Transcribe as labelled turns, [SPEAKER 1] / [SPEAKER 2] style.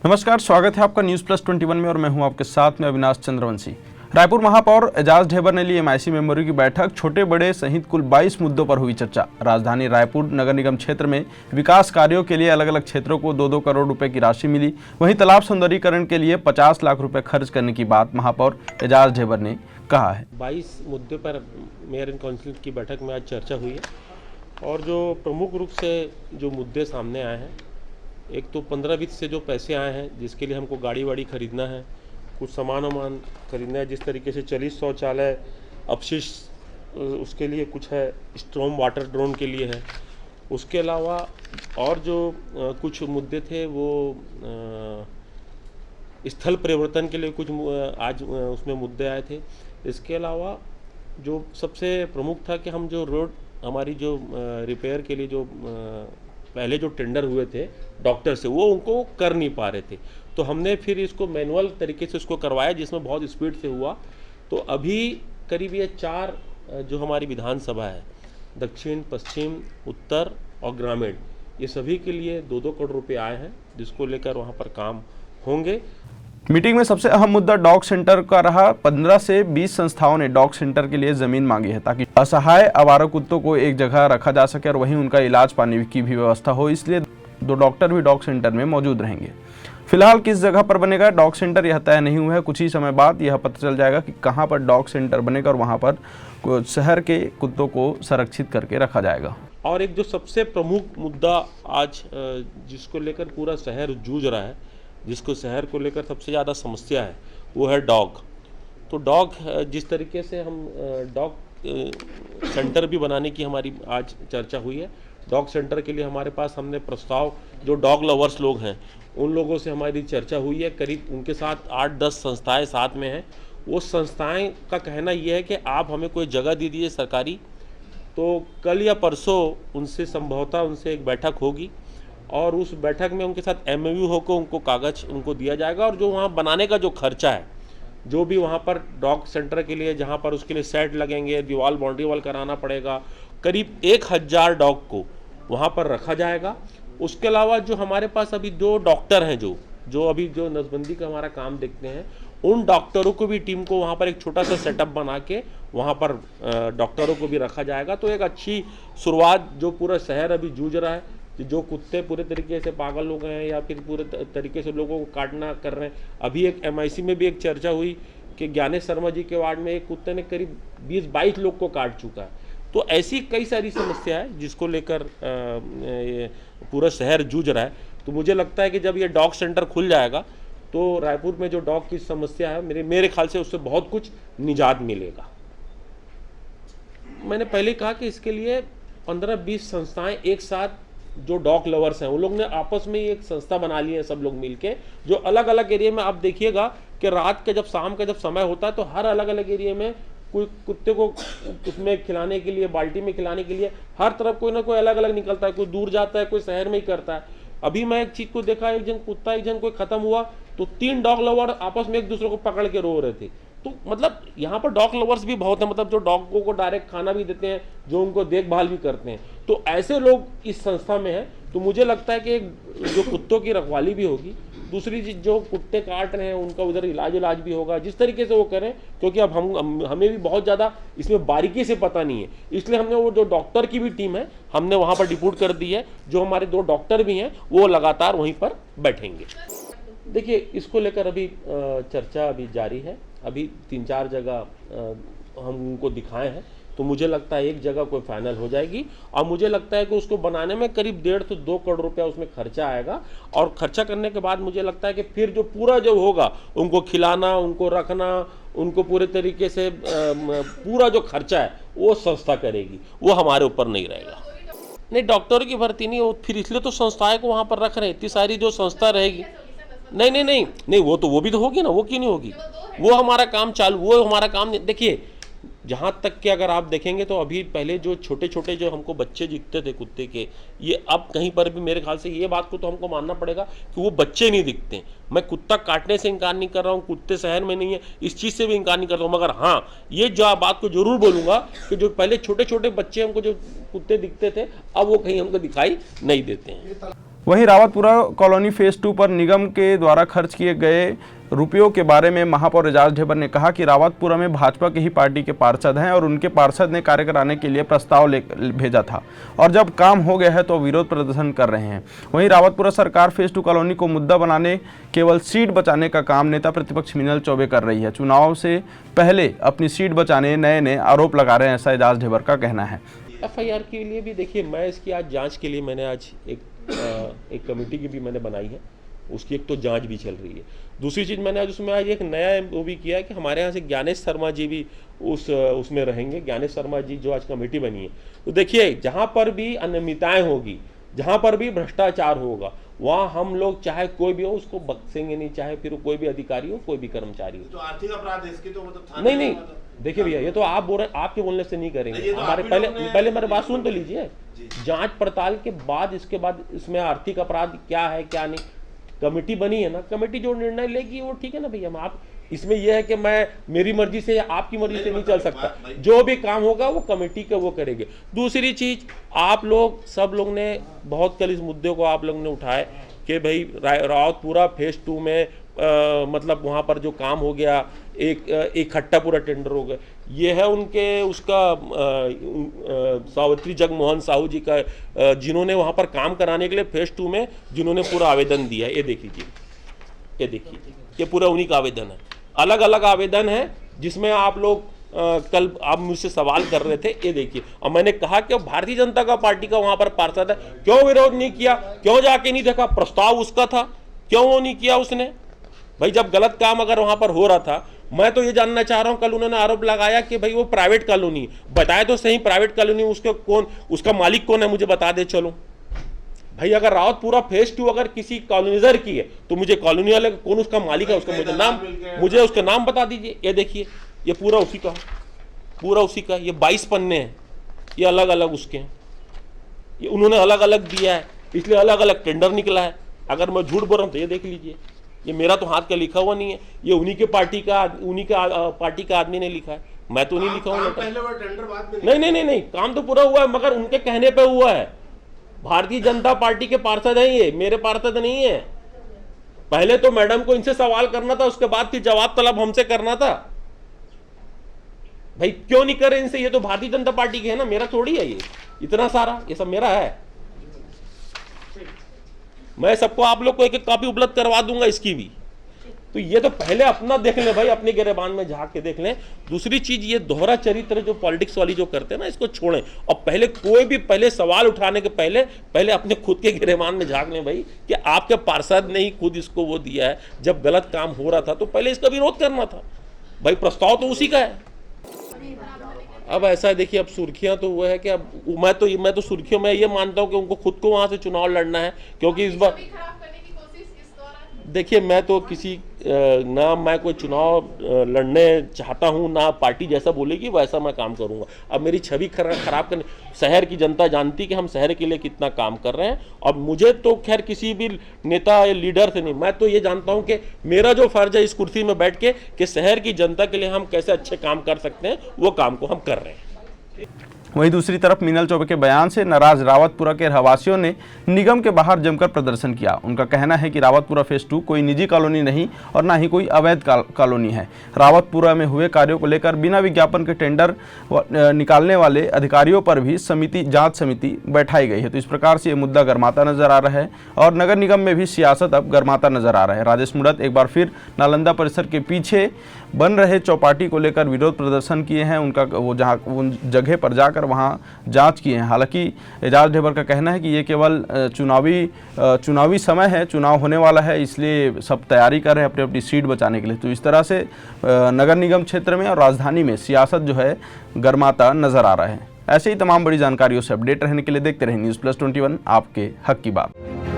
[SPEAKER 1] नमस्कार, स्वागत है आपका न्यूज़+21 में और मैं हूं आपके साथ में अविनाश चंद्रवंशी। रायपुर महापौर एजाज ढेबर ने ली MIC मेमोरी की बैठक। छोटे बड़े सहित कुल 22 मुद्दों पर हुई चर्चा। राजधानी रायपुर नगर निगम क्षेत्र में विकास कार्यों के लिए अलग अलग क्षेत्रों को 2-2 करोड़ रुपए की राशि मिली। वहीं तालाब सौंदर्यीकरण के लिए 50 लाख रुपए खर्च करने की बात महापौर एजाज ढेबर ने कहा है।
[SPEAKER 2] 22 मुद्दे पर मेयर एंड काउंसिल की बैठक में आज चर्चा हुई है और जो प्रमुख रूप से जो मुद्दे सामने आए हैं, एक तो 15-20 से जो पैसे आए हैं जिसके लिए हमको गाड़ी वाड़ी खरीदना है, कुछ सामान खरीदना है, जिस तरीके से चलित शौचालय अपशिष्ट उसके लिए कुछ है, स्ट्रॉम वाटर ड्रोन के लिए है। उसके अलावा और जो कुछ मुद्दे थे वो स्थल परिवर्तन के लिए कुछ आज उसमें मुद्दे आए थे। इसके अलावा जो सबसे प्रमुख था कि हम जो रोड हमारी जो रिपेयर के लिए जो पहले जो टेंडर हुए थे डॉक्टर से, वो उनको कर नहीं पा रहे थे, तो हमने फिर इसको मैनुअल तरीके से उसको करवाया, जिसमें बहुत स्पीड से हुआ। तो अभी करीब ये 4 जो हमारी विधानसभा है, दक्षिण, पश्चिम, उत्तर और ग्रामीण, ये सभी के लिए 2-2 करोड़ रुपए आए हैं, जिसको लेकर वहाँ पर काम होंगे।
[SPEAKER 1] मीटिंग में सबसे अहम मुद्दा डॉग सेंटर का रहा। 15 से 20 संस्थाओं ने डॉग सेंटर के लिए जमीन मांगी है ताकि असहाय आवारा कुत्तों को एक जगह रखा जा सके और वहीं उनका इलाज पाने की भी व्यवस्था हो। इसलिए 2 डॉक्टर भी डॉग सेंटर में मौजूद रहेंगे। फिलहाल किस जगह पर बनेगा डॉग सेंटर यह तय नहीं हुआ है। कुछ ही समय बाद यह पता चल जाएगा कि कहां पर डॉग सेंटर बनेगा और वहां पर शहर के कुत्तों को संरक्षित करके रखा जाएगा।
[SPEAKER 2] और एक जो सबसे प्रमुख मुद्दा आज जिसको लेकर पूरा शहर जूझ रहा है, जिसको शहर को लेकर सबसे ज़्यादा समस्या है, वो है डॉग। तो डॉग जिस तरीके से हम डॉग सेंटर भी बनाने की हमारी आज चर्चा हुई है। डॉग सेंटर के लिए हमारे पास हमने प्रस्ताव, जो डॉग लवर्स लोग हैं उन लोगों से हमारी चर्चा हुई है। करीब उनके साथ 8-10 संस्थाएं साथ में हैं। वो संस्थाएं का कहना ये है कि आप हमें कोई जगह दे दीजिए सरकारी, तो कल या परसों उनसे संभवतः उनसे एक बैठक होगी और उस बैठक में उनके साथ MOU होकर उनको कागज़ उनको दिया जाएगा। और जो वहाँ बनाने का जो खर्चा है, जो भी वहाँ पर डॉग सेंटर के लिए जहाँ पर उसके लिए सेट लगेंगे, दीवार बाउंड्री वॉल कराना पड़ेगा, करीब 1000 डॉग को वहाँ पर रखा जाएगा। उसके अलावा जो हमारे पास अभी 2 डॉक्टर हैं जो अभी जो नसबंदी का हमारा काम देखते हैं, उन डॉक्टरों को भी टीम को वहाँ पर एक छोटा सा सेटअप बना के वहाँ पर डॉक्टरों को भी रखा जाएगा। तो एक अच्छी शुरुआत, जो पूरा शहर अभी जूझ रहा है, जो कुत्ते पूरे तरीके से पागल हो गए हैं या फिर पूरे तरीके से लोगों को काटना कर रहे हैं। अभी एक MIC में भी एक चर्चा हुई कि ज्ञानेश शर्मा जी के वार्ड में एक कुत्ते ने करीब 20-22 लोग को काट चुका है। तो ऐसी कई सारी समस्या है जिसको लेकर पूरा शहर जूझ रहा है। तो मुझे लगता है कि जब ये डॉग सेंटर खुल जाएगा तो रायपुर में जो डॉग की समस्या है, मेरे ख्याल से उससे बहुत कुछ निजात मिलेगा। मैंने पहले कहा कि इसके लिए 15-20 संस्थाएं एक साथ, जो डॉग लवर्स हैं, उन लोग ने आपस में एक संस्था बना ली है, सब लोग मिलके, जो अलग अलग एरिया में। आप देखिएगा कि रात के जब शाम का जब समय होता है तो हर अलग अलग एरिया में कोई कुत्ते को उसमें खिलाने के लिए, बाल्टी में खिलाने के लिए हर तरफ कोई ना कोई अलग अलग निकलता है। कोई दूर जाता है, कोई शहर में ही करता है। अभी मैं एक चीज़ को देखा, एक जन कुत्ता, एक जन कोई ख़त्म हुआ तो 3 डॉग लवर आपस में एक दूसरे को पकड़ के रो रहे थे। तो मतलब यहाँ पर डॉग लवर्स भी बहुत हैं, मतलब जो डॉगों को डायरेक्ट खाना भी देते हैं, जो उनको देखभाल भी करते हैं। तो ऐसे लोग इस संस्था में हैं। तो मुझे लगता है कि जो कुत्तों की रखवाली भी होगी, दूसरी चीज़ जो कुत्ते काट रहे हैं उनका उधर इलाज भी होगा, जिस तरीके से वो करें। क्योंकि अब हमें भी बहुत ज़्यादा इसमें बारीकी से पता नहीं है, इसलिए हमने वो जो डॉक्टर की भी टीम है हमने वहाँ पर डिप्यूट कर दी है। जो हमारे 2 डॉक्टर भी हैं वो लगातार वहीं पर बैठेंगे। देखिए, इसको लेकर अभी चर्चा अभी जारी है। अभी 3-4 जगह हम उनको दिखाए हैं, तो मुझे लगता है एक जगह कोई फाइनल हो जाएगी। और मुझे लगता है कि उसको बनाने में करीब 1.5 से 2 करोड़ रुपया उसमें खर्चा आएगा। और खर्चा करने के बाद मुझे लगता है कि फिर जो पूरा जो होगा, उनको खिलाना, उनको रखना, उनको पूरे तरीके से पूरा जो खर्चा है वो संस्था करेगी, वो हमारे ऊपर नहीं रहेगा। नहीं, डॉक्टरों की भर्ती नहीं हो, फिर इसलिए तो संस्थाएं को वहाँ पर रख रहे हैं। इतनी सारी जो संस्था रहेगी, नहीं, वो भी तो होगी ना, वो क्यों नहीं होगी? वो हमारा काम चालू, वो हमारा काम। देखिए, जहाँ तक कि अगर आप देखेंगे तो अभी पहले जो छोटे छोटे जो हमको बच्चे दिखते थे कुत्ते के, ये अब कहीं पर भी मेरे ख्याल से ये बात को तो हमको मानना पड़ेगा कि वो बच्चे नहीं दिखते। मैं कुत्ता काटने से इनकार नहीं कर रहा हूँ, कुत्ते शहर में नहीं है, इस चीज़ से भी इनकार नहीं कर रहा हूँ। मगर हाँ, ये जो बात को जरूर बोलूँगा कि जो पहले छोटे छोटे बच्चे हमको जो कुत्ते दिखते थे, अब वो कहीं हमको दिखाई नहीं देते हैं।
[SPEAKER 1] वहीं रावतपुरा कॉलोनी फेज 2 पर निगम के द्वारा खर्च किए गए रुपयों के बारे में महापौर एजाज ढेबर ने कहा कि रावतपुरा में भाजपा की ही पार्टी के पार्षद हैं और उनके पार्षद ने कार्य कराने के लिए प्रस्ताव भेजा था और जब काम हो गया है तो विरोध प्रदर्शन कर रहे हैं। वहीं रावतपुरा सरकार फेज 2 कॉलोनी को मुद्दा बनाने केवल सीट बचाने का काम नेता प्रतिपक्ष मीनल चौबे कर रही है। चुनाव से पहले अपनी सीट बचाने नए आरोप लगा रहे हैं, ऐसा एजाज ढेबर का कहना है।
[SPEAKER 2] FIR के लिए भी देखिए, मैं इसकी आज जांच के लिए मैंने आज एक कमेटी की भी मैंने बनाई है, उसकी एक तो जांच भी चल रही है। दूसरी चीज़ मैंने आज उसमें आज एक नया वो भी किया है कि हमारे यहाँ से ज्ञानेश शर्मा जी भी उसमें रहेंगे। ज्ञानेश शर्मा जी जो आज कमेटी बनी है, तो देखिए जहाँ पर भी अनियमितताएँ होगी, जहाँ पर भी भ्रष्टाचार होगा, वहाँ हम लोग चाहे कोई भी हो उसको बख्शेंगे नहीं, चाहे फिर कोई भी अधिकारी हो कोई भी कर्मचारी हो।
[SPEAKER 3] तो आर्थिक अपराध है इसके तो मतलब
[SPEAKER 2] नहीं देखिए भैया, ये तो आप बोल रहे हैं, आपके बोलने से नहीं करेंगे।
[SPEAKER 3] तो
[SPEAKER 2] हमारे पहले मेरी बात सुन तो लीजिए। जांच पड़ताल के बाद इसके बाद इसमें आर्थिक अपराध क्या है क्या नहीं, कमेटी बनी है ना, कमेटी जो निर्णय लेगी वो ठीक है ना भैया। आप इसमें यह है कि मैं मेरी मर्जी से या आपकी मर्जी से नहीं चल सकता, जो भी काम होगा वो कमेटी का वो करेंगे। दूसरी चीज, आप लोग सब लोग ने बहुत कल इस मुद्दे को आप लोग ने उठाए कि भाई रावतपुरा फेज 2 में मतलब वहाँ पर जो काम हो गया, एक इकट्ठा पूरा टेंडर हो गया। ये है उनके उसका सावित्री जगमोहन साहू जी का, जिन्होंने वहाँ पर काम कराने के लिए फेज 2 में जिन्होंने पूरा आवेदन दिया है। ये देखिए, ये देखिए, ये पूरा उन्हीं का आवेदन है। अलग अलग आवेदन है जिसमें आप लोग कल आप मुझसे सवाल कर रहे थे, ये देखिए। और मैंने कहा कि भारतीय जनता का पार्टी का वहाँ पर पार्षद है, क्यों विरोध नहीं किया, क्यों जाके नहीं देखा, प्रस्ताव उसका था, क्यों वो नहीं किया उसने। भाई जब गलत काम अगर वहां पर हो रहा था, मैं तो ये जानना चाह रहा हूं, कल उन्होंने आरोप लगाया कि भाई वो प्राइवेट कॉलोनी, बताए तो सही प्राइवेट कॉलोनी, उसके कौन, उसका मालिक कौन है मुझे बता दे। चलो भाई, अगर रावतपुरा फेज 2 अगर किसी कॉलोनीजर की है तो मुझे कॉलोनी वाले कौन उसका मालिक है, उसका मुझे उसका नाम बता दीजिए। ये देखिए, ये पूरा उसी का, पूरा उसी का। ये 22 पन्ने हैं, ये अलग अलग उसके हैं, ये उन्होंने अलग अलग दिया है, इसलिए अलग अलग टेंडर निकला है। अगर मैं झूठ बोल रहा हूँ तो ये देख लीजिए, ये मेरा तो हाथ का लिखा हुआ नहीं है, ये उन्हीं के पार्टी का पार्टी का आदमी ने लिखा है, मैं तो नहीं लिखा हूँ।
[SPEAKER 3] पहले वो टेंडर बाद में
[SPEAKER 2] नहीं, काम तो पूरा हुआ है, मगर उनके कहने पे हुआ है। भारतीय जनता पार्टी के पार्षद हैं ये, मेरे पार्षद नहीं है। पहले तो मैडम को इनसे सवाल करना था, उसके बाद फिर जवाब तलब हमसे करना था। भाई क्यों नहीं करे इनसे, ये तो भारतीय जनता पार्टी के है ना, मेरा थोड़ी है ये, इतना सारा ये सब मेरा है। मैं सबको आप लोग को एक कॉपी उपलब्ध करवा दूंगा इसकी भी। तो ये तो पहले अपना देख लें भाई, अपने गिरेबान में झांक के देख लें। दूसरी चीज, ये दोहरा चरित्र जो पॉलिटिक्स वाली जो करते हैं ना, इसको छोड़ें और पहले कोई भी पहले सवाल उठाने के पहले अपने खुद के गिरेबान में झांक लें भाई, कि आपके पार्षद ने ही खुद इसको वो दिया है। जब गलत काम हो रहा था तो पहले इसका विरोध करना था भाई, प्रस्ताव तो उसी का है। अब ऐसा है, देखिए, अब सुर्खियां तो वो है कि अब मैं तो सुर्खियों में ये मानता हूं कि उनको खुद को वहां से चुनाव लड़ना है, क्योंकि इस बार देखिए, मैं तो किसी ना मैं कोई चुनाव लड़ने चाहता हूं, ना पार्टी जैसा बोलेगी वैसा मैं काम करूंगा। अब मेरी छवि खराब करने, शहर की जनता जानती कि हम शहर के लिए कितना काम कर रहे हैं, और मुझे तो खैर किसी भी नेता या लीडर से नहीं, मैं तो ये जानता हूं कि मेरा जो फर्ज है इस कुर्सी में बैठ के कि शहर की जनता के लिए हम कैसे अच्छे काम कर सकते हैं, वो काम को हम कर रहे हैं।
[SPEAKER 1] वहीं दूसरी तरफ मीनल चौबे के बयान से नाराज रावतपुरा के रहवासियों ने निगम के बाहर जमकर प्रदर्शन किया। उनका कहना है कि रावतपुरा फेज 2 कोई निजी कॉलोनी नहीं और ना ही कोई अवैध कॉलोनी है। रावतपुरा में हुए कार्यों को लेकर बिना विज्ञापन के टेंडर निकालने वाले अधिकारियों पर भी जांच समिति बैठाई गई है। तो इस प्रकार से ये मुद्दा गर्माता नजर आ रहा है और नगर निगम में भी सियासत अब गर्माता नजर आ रहा है। राजेश मुड़त एक बार फिर नालंदा परिसर के पीछे बन रहे चौपाटी को लेकर विरोध प्रदर्शन किए हैं। उनका वो जहाँ उन जगह पर जाकर वहाँ जांच किए हैं। हालांकि एजाज ढेबर का कहना है कि ये केवल चुनावी समय है, चुनाव होने वाला है, इसलिए सब तैयारी कर रहे हैं अपनी अपनी सीट बचाने के लिए। तो इस तरह से नगर निगम क्षेत्र में और राजधानी में सियासत जो है गर्माता नजर आ रहा है। ऐसे ही तमाम बड़ी जानकारियों से अपडेट रहने के लिए देखते रहें न्यूज़ प्लस 21, आपके हक की बात।